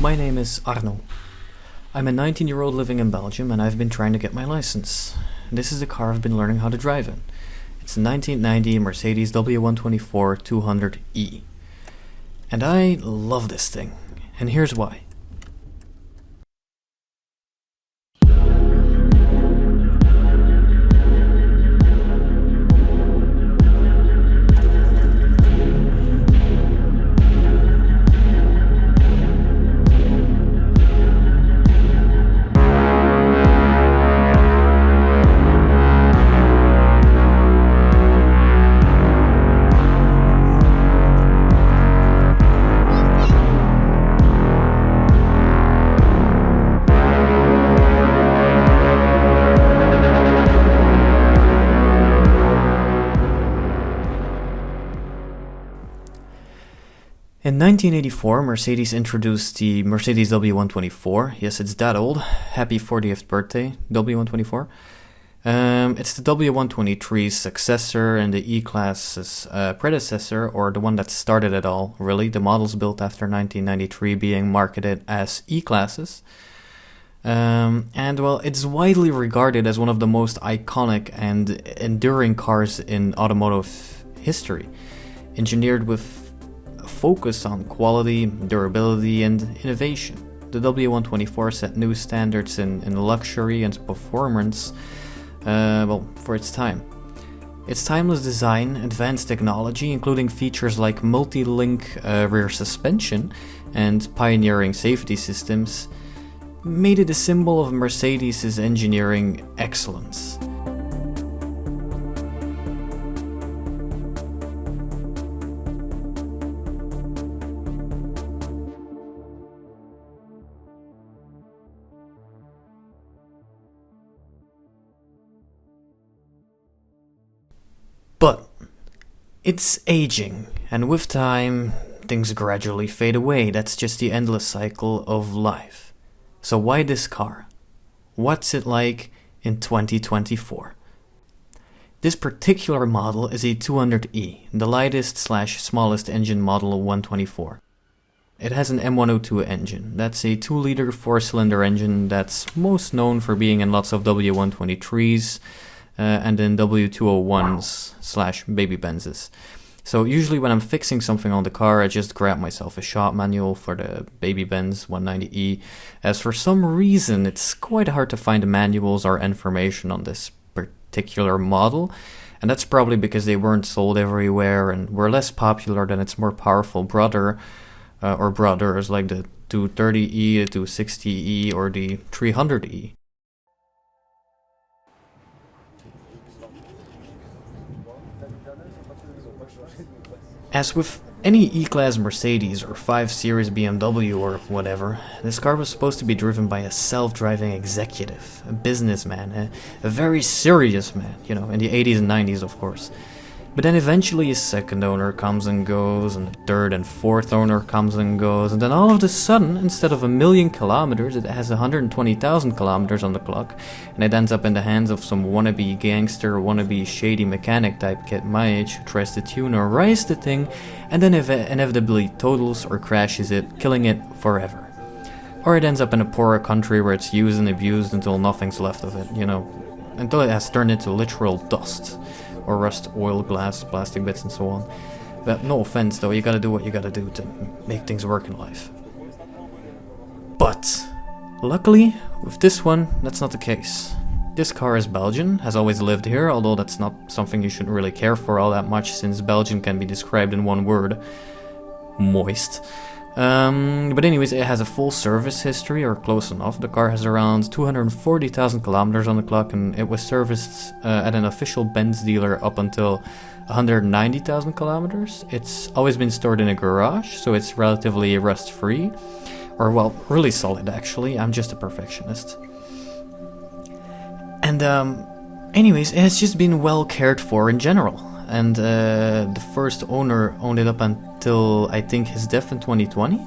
My name is Arno. I'm a 19-year-old living in Belgium and I've been trying to get my license. This is the car I've been learning how to drive in. It's a 1990 Mercedes W124 200E. And I love this thing, and here's why. In 1984, Mercedes introduced the Mercedes W124. Yes, it's that old. Happy 40th birthday, W124. It's the W123's successor and the E-Class's predecessor, or the one that started it all, really. The models built after 1993 being marketed as E-Classes. And well, it's widely regarded as one of the most iconic and enduring cars in automotive history. Engineered with focus on quality, durability, and innovation. The W124 set new standards in luxury and performance, for its time. Its timeless design, advanced technology, including features like multi-link rear suspension and pioneering safety systems, made it a symbol of Mercedes' engineering excellence. But it's aging, and with time, things gradually fade away. That's just the endless cycle of life. So why this car? What's it like in 2024? This particular model is a 200E, the lightest/smallest engine model of 124. It has an M102 engine. That's a 2-liter 4-cylinder engine that's most known for being in lots of W123s, and then W201s/baby Benzes. So usually when I'm fixing something on the car, I just grab myself a shop manual for the baby Benz 190E, as for some reason it's quite hard to find manuals or information on this particular model, and that's probably because they weren't sold everywhere and were less popular than its more powerful brother, or brothers like the 230E, the 260E, or the 300E. As with any E-Class Mercedes or 5 Series BMW or whatever, this car was supposed to be driven by a self-driving executive, a businessman, a very serious man, in the 80s and 90s of course. But then eventually a second owner comes and goes, and a third and fourth owner comes and goes, and then all of a sudden, instead of 1,000,000 kilometers, it has 120,000 kilometers on the clock, and it ends up in the hands of some wannabe gangster, wannabe shady mechanic type kid my age who tries to tune or rise the thing, and then inevitably totals or crashes it, killing it forever. Or it ends up in a poorer country where it's used and abused until nothing's left of it, until it has turned into literal dust. Or rust, oil, glass, plastic bits, and so on. But no offense though, you gotta do what you gotta do to make things work in life. But luckily, with this one, that's not the case. This car is Belgian, has always lived here, although that's not something you should really care for all that much, since Belgian can be described in one word: moist. But anyways, it has a full service history, or close enough. The car has around 240,000 kilometers on the clock, and it was serviced at an official Benz dealer up until 190,000 kilometers. It's always been stored in a garage, so it's relatively rust-free. Or, well, really solid actually. I'm just a perfectionist. And anyways, it has just been well cared for in general. And the first owner owned it up until I think his death in 2020.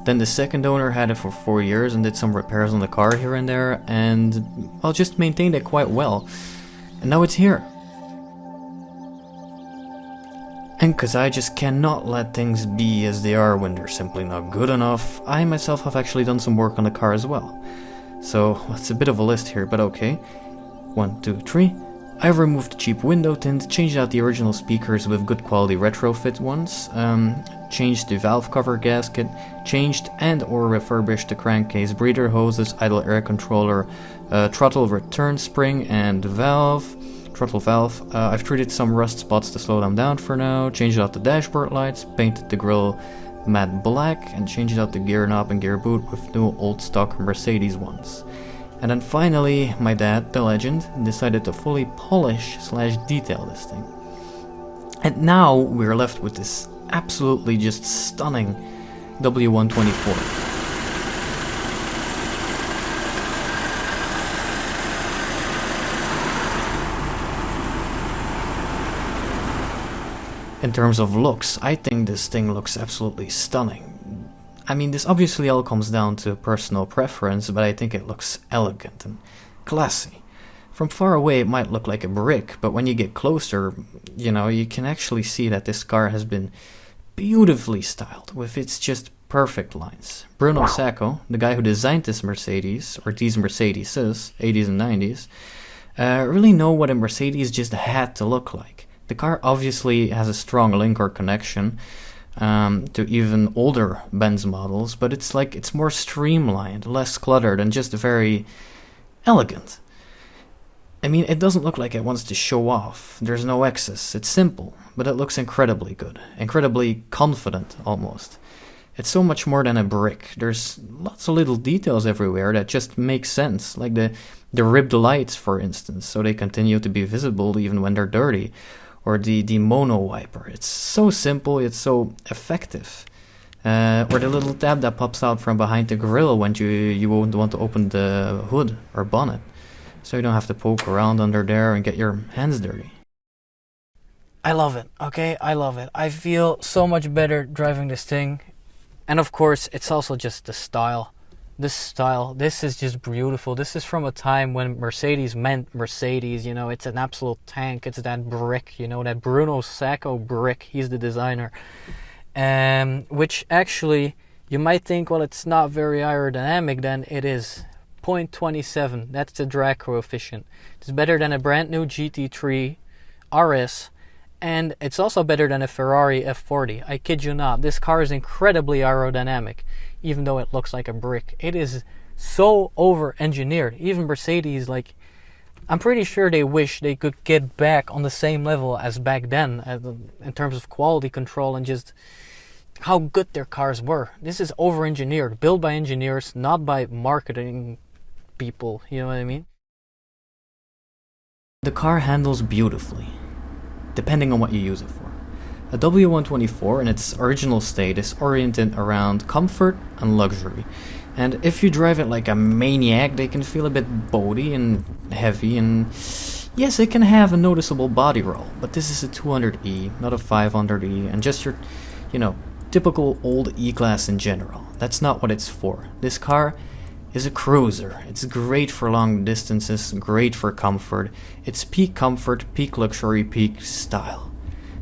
Then the second owner had it for 4 years and did some repairs on the car here and there, and well, just maintained it quite well. And now it's here. And cause I just cannot let things be as they are when they're simply not good enough, I myself have actually done some work on the car as well. So it's a bit of a list here, but okay. 1, 2, 3. I've removed the cheap window tint, changed out the original speakers with good quality retrofit ones, changed the valve cover gasket, changed and or refurbished the crankcase, breather hoses, idle air controller, throttle return spring and throttle valve. I've treated some rust spots to slow them down for now, changed out the dashboard lights, painted the grille matte black, and changed out the gear knob and gear boot with new old stock Mercedes ones. And then finally, my dad, the legend, decided to fully polish / detail this thing. And now we're left with this absolutely just stunning W124. In terms of looks, I think this thing looks absolutely stunning. I mean, this obviously all comes down to personal preference, but I think it looks elegant and classy. From far away it might look like a brick, but when you get closer, you can actually see that this car has been beautifully styled with its just perfect lines. Bruno Sacco, the guy who designed this Mercedes, or these Mercedeses, 80s and 90s, really know what a Mercedes just had to look like. The car obviously has a strong link or connection to even older Benz models, but it's more streamlined, less cluttered, and just very elegant. I mean, it doesn't look like it wants to show off. There's no excess. It's simple, but it looks incredibly good, incredibly confident almost. It's so much more than a brick. There's lots of little details everywhere that just make sense, like the ribbed lights, for instance, so they continue to be visible even when they're dirty. Or the mono wiper. It's so simple, it's so effective. Or the little tab that pops out from behind the grille when you won't want to open the hood or bonnet. So you don't have to poke around under there and get your hands dirty. I love it, okay? I love it. I feel so much better driving this thing. And of course, it's also just the style. This is just beautiful. This is from a time when Mercedes meant Mercedes, it's an absolute tank. It's that brick, that Bruno Sacco brick. He's the designer. Which actually, you might think, well, it's not very aerodynamic, then it is. 0.27, that's the drag coefficient. It's better than a brand new GT3 RS, and it's also better than a Ferrari F40. I kid you not, this car is incredibly aerodynamic. Even though it looks like a brick, it is so over-engineered. Even Mercedes, I'm pretty sure they wish they could get back on the same level as back then in terms of quality control and just how good their cars were. This is over-engineered, built by engineers, not by marketing people, you know what I mean? The car handles beautifully, depending on what you use it for. A W124 in its original state is oriented around comfort and luxury, and if you drive it like a maniac, they can feel a bit boaty and heavy, and yes, it can have a noticeable body roll, but this is a 200e, not a 500e, and just your, typical old E-Class in general. That's not what it's for. This car is a cruiser. It's great for long distances, great for comfort. It's peak comfort, peak luxury, peak style.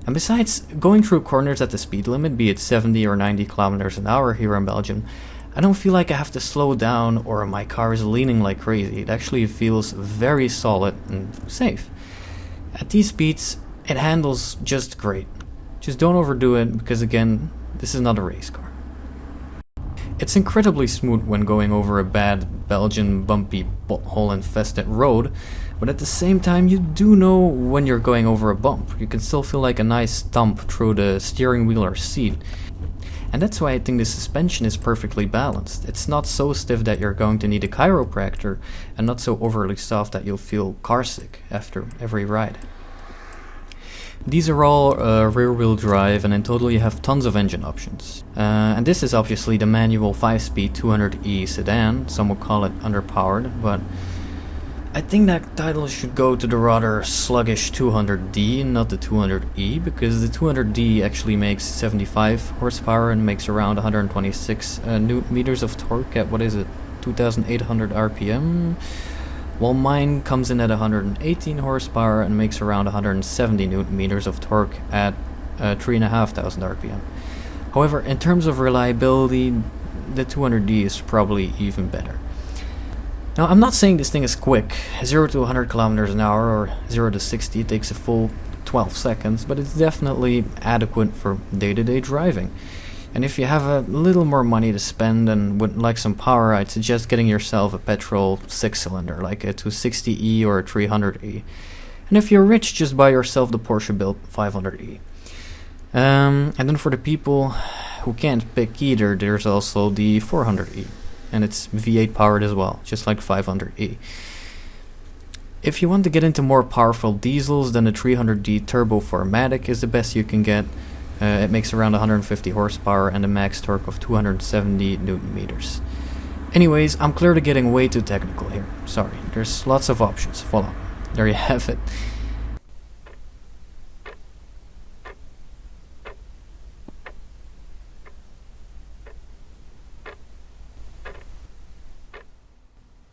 And besides, going through corners at the speed limit, be it 70 or 90 kilometers an hour here in Belgium, I don't feel like I have to slow down or my car is leaning like crazy. It actually feels very solid and safe. At these speeds, it handles just great. Just don't overdo it because, again, this is not a race car. It's incredibly smooth when going over a bad Belgian bumpy pothole-infested road, but at the same time you do know when you're going over a bump. You can still feel like a nice thump through the steering wheel or seat. And that's why I think the suspension is perfectly balanced. It's not so stiff that you're going to need a chiropractor, and not so overly soft that you'll feel carsick after every ride. These are all rear-wheel drive, and in total you have tons of engine options. And this is obviously the manual 5-speed 200e sedan. Some would call it underpowered, but I think that title should go to the rather sluggish 200D, not the 200e, because the 200D actually makes 75 horsepower and makes around 126 newton meters of torque at, 2,800 RPM? While mine comes in at 118 horsepower and makes around 170 newton meters of torque at 3,500 RPM. However, in terms of reliability, the 200D is probably even better. Now, I'm not saying this thing is quick. 0 to 100 kilometers an hour or 0 to 60 takes a full 12 seconds, but it's definitely adequate for day-to-day driving. And if you have a little more money to spend and would like some power, I'd suggest getting yourself a petrol 6-cylinder, like a 260E or a 300E. And if you're rich, just buy yourself the Porsche built 500E. And then for the people who can't pick either, there's also the 400E. And it's V8 powered as well, just like 500E. If you want to get into more powerful diesels, then the 300D Turbo 4MATIC is the best you can get. It makes around 150 horsepower and a max torque of 270 Newton meters. Anyways, I'm clearly getting way too technical here. Sorry, there's lots of options. Voila, there you have it.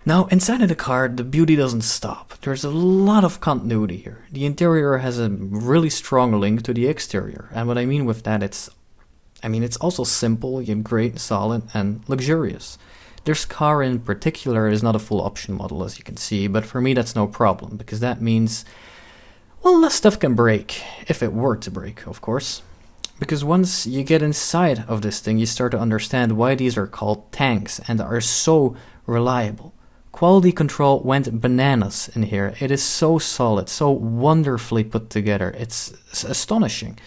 Now, inside of the car, the beauty doesn't stop. There's a lot of continuity here. The interior has a really strong link to the exterior. And what I mean with that, it's also simple, yet great, solid, and luxurious. This car in particular is not a full option model, as you can see, but for me that's no problem, because that means, well, less stuff can break, if it were to break, of course. Because once you get inside of this thing, you start to understand why these are called tanks and are so reliable. Quality control went bananas in here. It is so solid, so wonderfully put together. It's astonishing.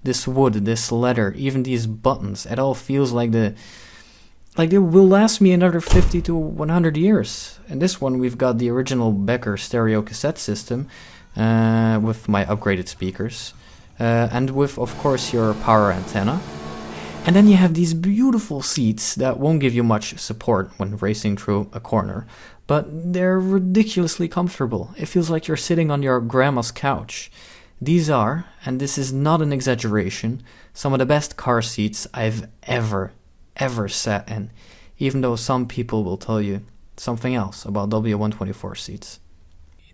This wood, this leather, even these buttons, it all feels like they will last me another 50 to 100 years. In this one, we've got the original Becker stereo cassette system with my upgraded speakers and with, of course, your power antenna. And then you have these beautiful seats that won't give you much support when racing through a corner, but they're ridiculously comfortable. It feels like you're sitting on your grandma's couch. These are, and this is not an exaggeration, some of the best car seats I've ever sat in, even though some people will tell you something else about W124 seats.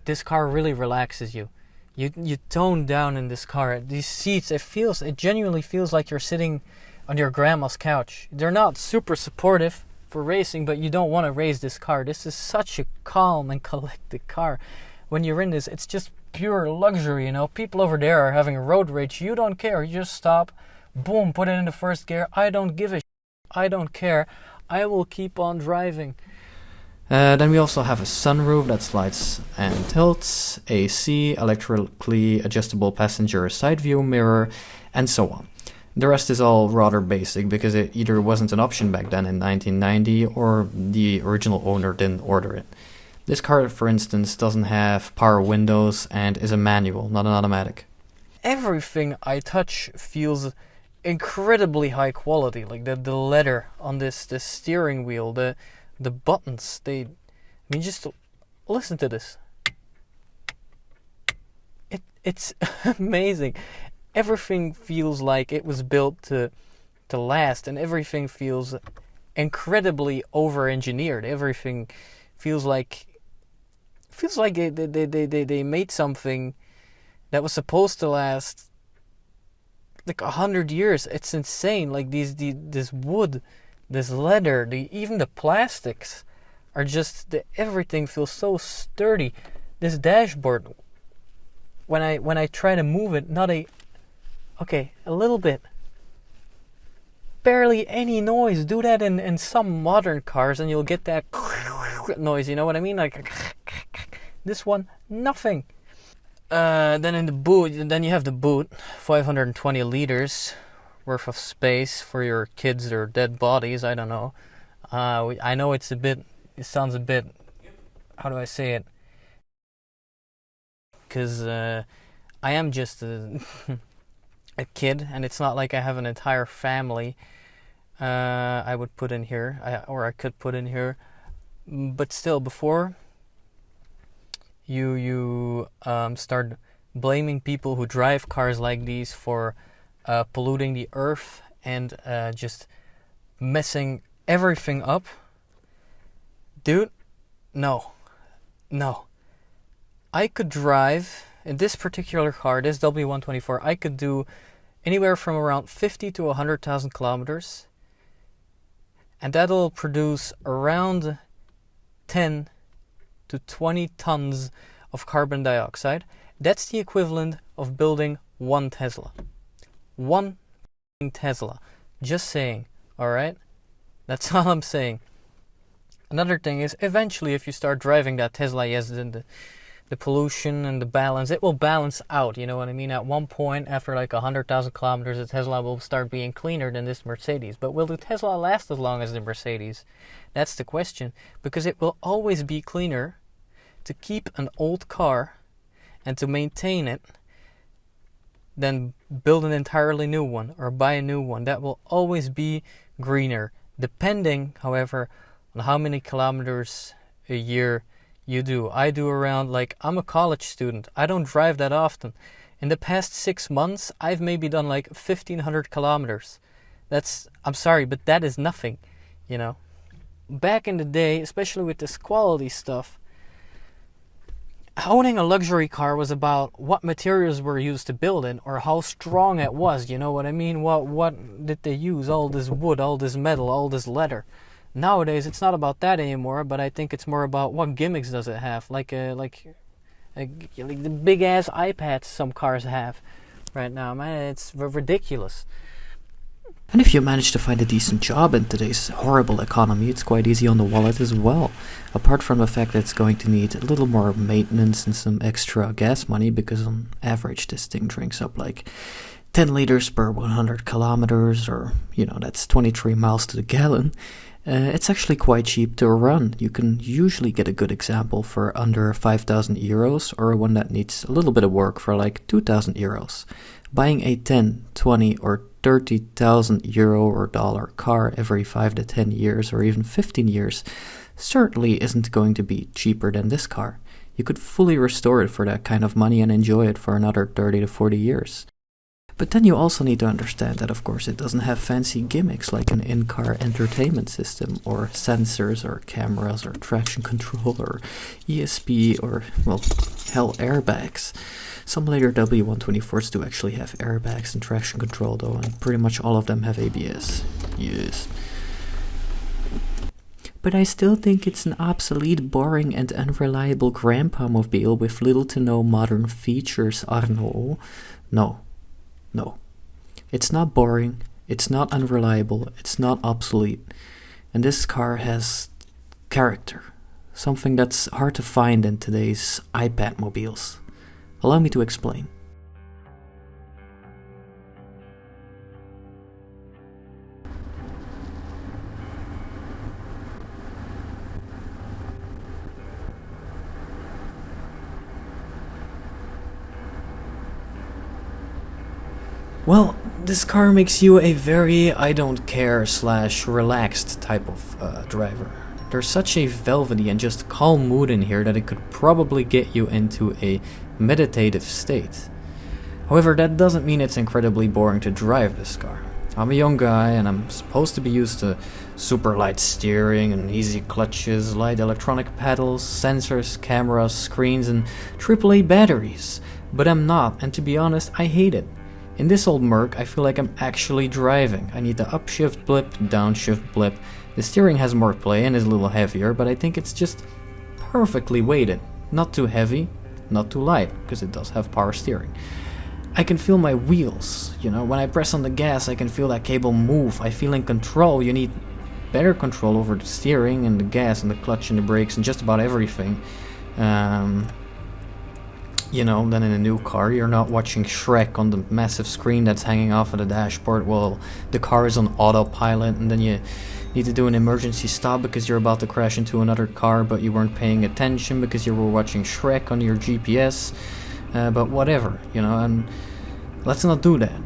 This car really relaxes you. You tone down in this car. These seats, it genuinely feels like you're sitting on your grandma's couch. They're not super supportive for racing, but you don't want to race this car. This is such a calm and collected car. When you're in this, it's just pure luxury, you know. People over there are having a road rage. You don't care. You just stop, boom, put it in the first gear. I don't give a I don't care. I will keep on driving. Then we also have a sunroof that slides and tilts, AC, electrically adjustable passenger side view mirror, and so on. The rest is all rather basic because it either wasn't an option back then in 1990 or the original owner didn't order it. This car, for instance, doesn't have power windows and is a manual, not an automatic. Everything I touch feels incredibly high quality. Like the leather on this steering wheel, the buttons, just listen to this. It's amazing. Everything feels like it was built to last, and everything feels incredibly over-engineered. Everything feels like they made something that was supposed to last like 100 years. It's insane. Like this wood, this leather, even the plastics are just everything feels so sturdy. This dashboard, when I try to move it, a little bit, barely any noise. Do that in some modern cars and you'll get that noise, you know what I mean? Like this one, nothing. Then in the boot, then you have the boot, 520 liters worth of space for your kids or dead bodies. I don't know. I know it sounds a bit, how do I say it? Because I am just a kid, and it's not like I have an entire family I would put in here, I could put in here. But still, before you start blaming people who drive cars like these for polluting the earth and just messing everything up, dude, no. I could drive in this particular car, this W124, I could do anywhere from around 50 to 100,000 kilometers, and that'll produce around 10 to 20 tons of carbon dioxide. That's the equivalent of building one Tesla. One Tesla. Just saying, alright? That's all I'm saying. Another thing is, eventually if you start driving that Tesla, yes, the pollution and the balance, it will balance out, you know what I mean? At one point, after like 100,000 kilometers, the Tesla will start being cleaner than this Mercedes. But will the Tesla last as long as the Mercedes? That's the question. Because it will always be cleaner to keep an old car and to maintain it than build an entirely new one or buy a new one. That will always be greener, depending, however, on how many kilometers a year you do. I do around, like, I'm a college student. I don't drive that often. In the past 6 months, I've maybe done like 1,500 kilometers. I'm sorry, but that is nothing, you know. Back in the day, especially with this quality stuff, owning a luxury car was about what materials were used to build it or how strong it was, you know what I mean? What did they use? All this wood, all this metal, all this leather. Nowadays, it's not about that anymore, but I think it's more about what gimmicks does it have, like the big ass iPads some cars have right now. Man, it's ridiculous. And if you manage to find a decent job in today's horrible economy, it's quite easy on the wallet as well. Apart from the fact that it's going to need a little more maintenance and some extra gas money, because on average this thing drinks up like 10 liters per 100 kilometers, or, you know, that's 23 miles to the gallon. It's actually quite cheap to run. You can usually get a good example for under 5,000 euros, or one that needs a little bit of work for like 2,000 euros. Buying a 10, 20 or 30,000 euro or dollar car every 5 to 10 years or even 15 years certainly isn't going to be cheaper than this car. You could fully restore it for that kind of money and enjoy it for another 30 to 40 years. But then you also need to understand that, of course, it doesn't have fancy gimmicks like an in-car entertainment system or sensors or cameras or traction control or ESP or, well, hell, airbags. Some later W124s do actually have airbags and traction control though, and pretty much all of them have ABS. Yes. But I still think it's an obsolete, boring and unreliable grandpa mobile with little to no modern features, Arno. No. It's not boring, it's not unreliable, it's not obsolete. And this car has character. Something that's hard to find in today's iPad mobiles. Allow me to explain. Well, this car makes you a very I don't care / relaxed type of driver. There's such a velvety and just calm mood in here that it could probably get you into a meditative state. However, that doesn't mean it's incredibly boring to drive this car. I'm a young guy and I'm supposed to be used to super light steering and easy clutches, light electronic pedals, sensors, cameras, screens and AAA batteries. But I'm not, and to be honest, I hate it. In this old Merc, I feel like I'm actually driving. I need the upshift blip, downshift blip. The steering has more play and is a little heavier, but I think it's just perfectly weighted. Not too heavy, not too light, because it does have power steering. I can feel my wheels, you know, when I press on the gas I can feel that cable move. I feel in control. You need better control over the steering and the gas and the clutch and the brakes and just about everything. You know, then in a new car you're not watching Shrek on the massive screen that's hanging off of the dashboard while the car is on autopilot, and then you need to do an emergency stop because you're about to crash into another car but you weren't paying attention because you were watching Shrek on your GPS. But whatever, you know, and let's not do that.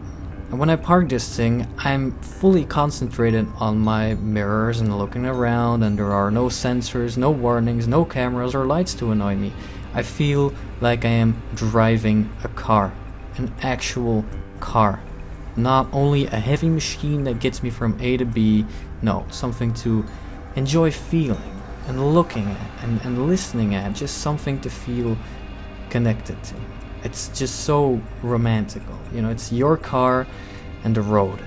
And when I park this thing, I'm fully concentrated on my mirrors and looking around, and there are no sensors, no warnings, no cameras or lights to annoy me. I feel like I am driving a car, an actual car. Not only a heavy machine that gets me from A to B, no, something to enjoy feeling and looking at and listening at, just something to feel connected to. It's just so romantical. You know, it's your car and the road,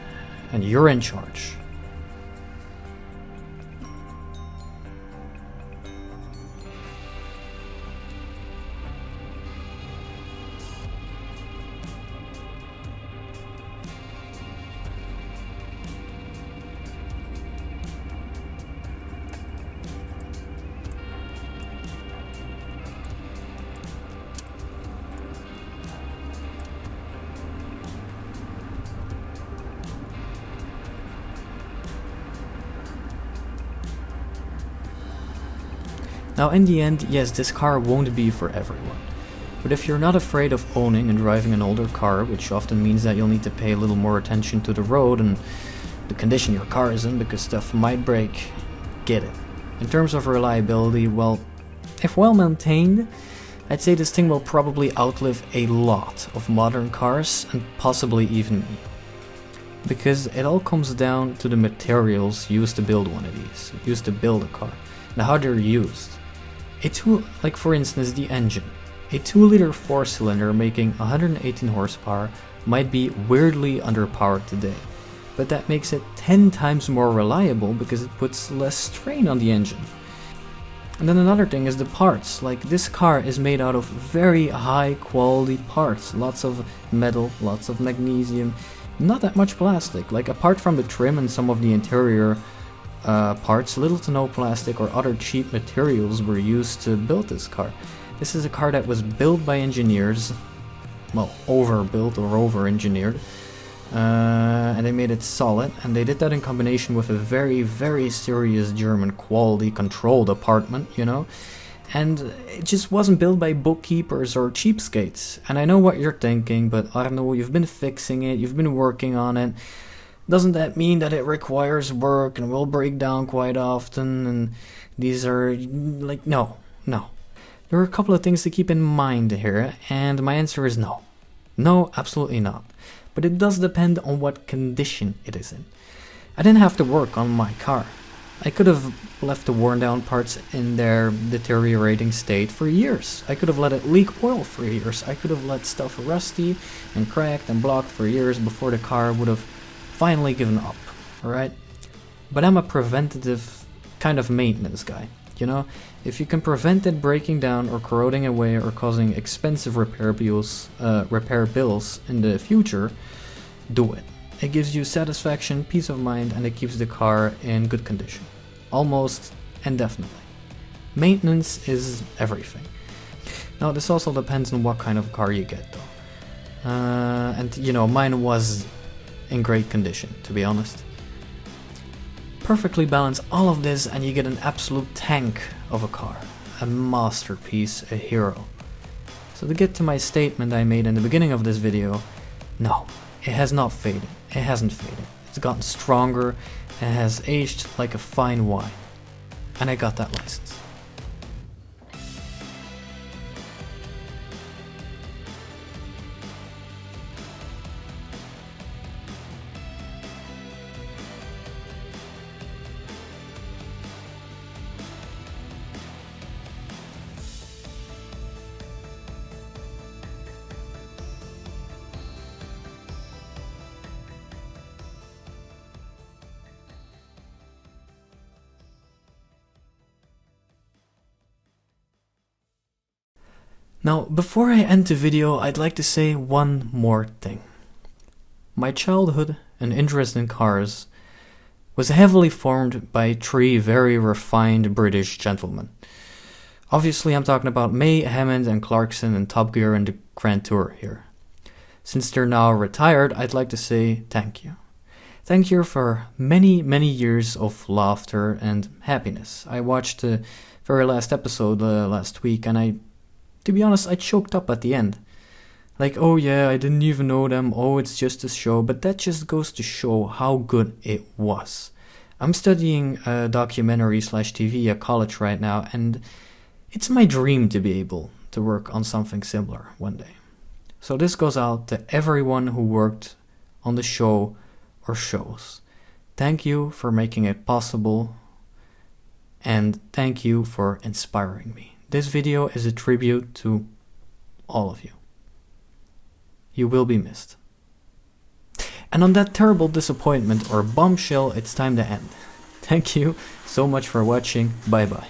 and you're in charge. Now in the end, yes, this car won't be for everyone. But if you're not afraid of owning and driving an older car, which often means that you'll need to pay a little more attention to the road and the condition your car is in because stuff might break, get it. In terms of reliability, well, if well maintained, I'd say this thing will probably outlive a lot of modern cars and possibly even me. Because it all comes down to the materials used to build one of these, used to build a car, and how they're used. Like for instance the engine. A 2-liter 4-cylinder making 118 horsepower might be weirdly underpowered today, but that makes it 10 times more reliable because it puts less strain on the engine. And then another thing is the parts. Like this car is made out of very high quality parts, lots of metal, lots of magnesium, not that much plastic. Like apart from the trim and some of the interior parts, little to no plastic or other cheap materials were used to build this car. This is a car that was built by engineers, well, overbuilt or over-engineered, and they made it solid, and they did that in combination with a very, very serious German quality control department, you know, and it just wasn't built by bookkeepers or cheapskates. And I know what you're thinking, but Arno, you've been fixing it, you've been working on it. Doesn't that mean that it requires work and will break down quite often? And these are like, no. There are a couple of things to keep in mind here, and my answer is no. No, absolutely not. But it does depend on what condition it is in. I didn't have to work on my car. I could have left the worn down parts in their deteriorating state for years. I could have let it leak oil for years. I could have let stuff rusty and cracked and blocked for years before the car would have finally given up, alright? But I'm a preventative kind of maintenance guy, you know? If you can prevent it breaking down or corroding away or causing expensive repair bills in the future, do it. It gives you satisfaction, peace of mind, and it keeps the car in good condition. Almost indefinitely. Maintenance is everything. Now this also depends on what kind of car you get though. And you know, mine was in great condition, to be honest. Perfectly balance all of this and you get an absolute tank of a car. A masterpiece, a hero. So to get to my statement I made in the beginning of this video, no, it has not faded. It hasn't faded. It's gotten stronger and has aged like a fine wine. And I got that license. Now, before I end the video, I'd like to say one more thing. My childhood and interest in cars was heavily formed by 3 very refined British gentlemen. Obviously, I'm talking about May, Hammond, and Clarkson in Top Gear and the Grand Tour here. Since they're now retired, I'd like to say thank you. Thank you for many, many years of laughter and happiness. I watched the very last episode last week, and to be honest, I choked up at the end. Like, oh yeah, I didn't even know them, oh it's just a show, but that just goes to show how good it was. I'm studying documentary/TV at college right now, and it's my dream to be able to work on something similar one day. So this goes out to everyone who worked on the show or shows. Thank you for making it possible, and thank you for inspiring me. This video is a tribute to all of you. You will be missed. And on that terrible disappointment or bombshell, it's time to end. Thank you so much for watching. Bye bye.